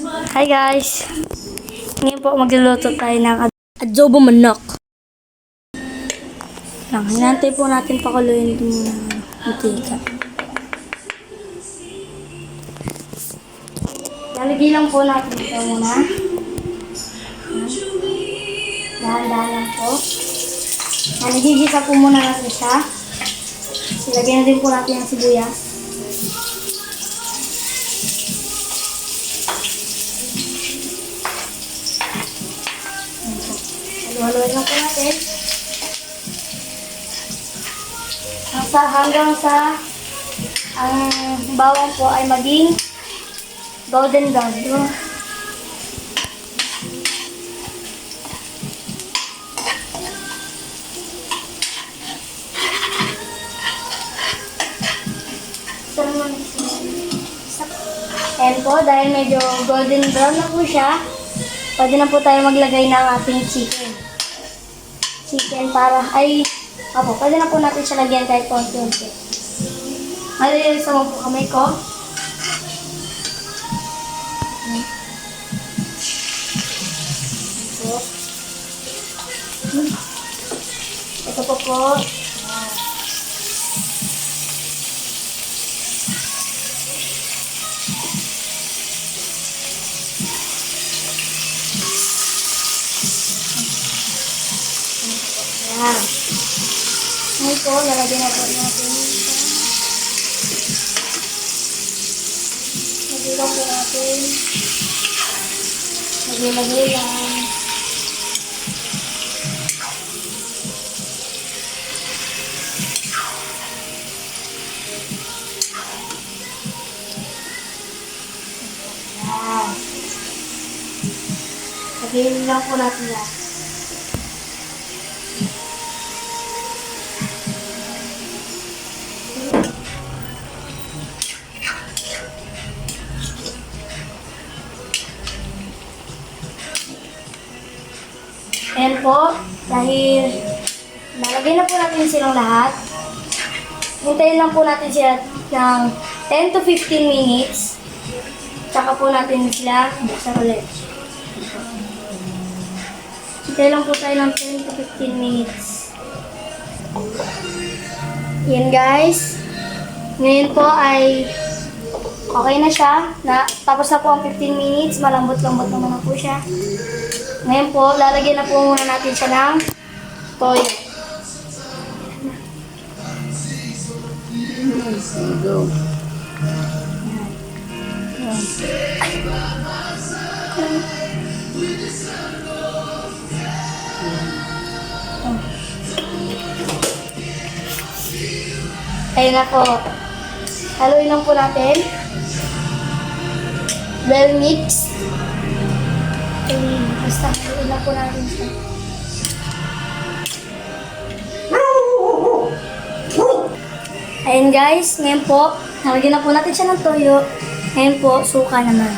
Hi guys! Ngayon po magluluto tayo ng adobo manok. Hinantay po natin pakuluin ito muna ng mantika. Lalagay lang po natin ito muna. Dahan-dahan lang po. Nagigisa po muna natin siya. Ilagay na din po natin ang sibuyas. Haluin lang po natin. Hanggang sa ang bawang po ay maging golden brown. Ayan po, dahil medyo golden brown na po siya, pwede na po tayo maglagay ng ating chicken. Pwede na po natin siya lagyan kahit konti-unti. Malilinis naman po kamay ko. Ito po. Ayan. Ngayon po, lalagyan na po natin ito. Nagilang po natin. Nagilagay lang. Ayan. Nagilang lang po natin yan. Ayan po, dahil nalagay na po natin silang lahat, hintayin lang po natin sila ng 10 to 15 minutes, tsaka po natin sila buksan ulit. Hintayin lang po tayo ng 10 to 15 minutes. Yan guys, ngayon po ay okay na siya, tapos na po ang 15 minutes, malambot-lambot naman na po siya. Ngayon po, lalagyan na po muna natin siya ng toyo. Go. Ayun na po. Haluin lang po natin. Well mixed. Basta haluin lang po natin siya. Ayun guys, ngayon po, nalagyan na po natin siya ng toyo. Ngayon po, suka naman.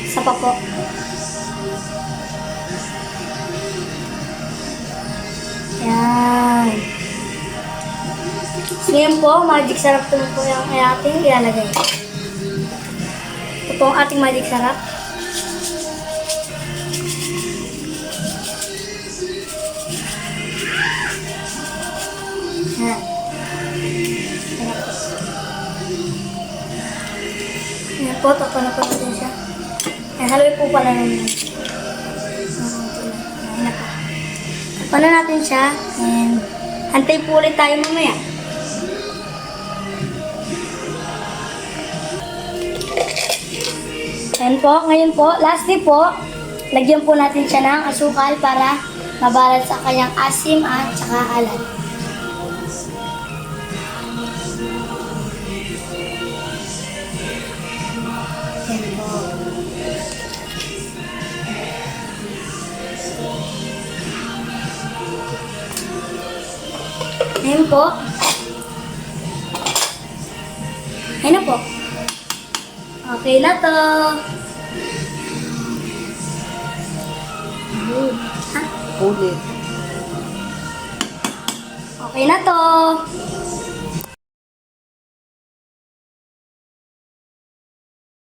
Isa pa po. Yan. Ngayon po, magic sarap po yung ating ilalagay. Ito po ang ating magic sarap. Yan. Yan po, takpan na po natin siya. Haluin po pala naman. Yan na po. Takpan na natin siya. And antay po ulit tayo mamaya. Ayan po, ngayon po, lastly po, lagyan po natin siya ng asukal para mabalance sa kanyang asim at saka alat. Ayan po. Ayan po. Ayan na po. Okay na to. Ulit. Okay na to.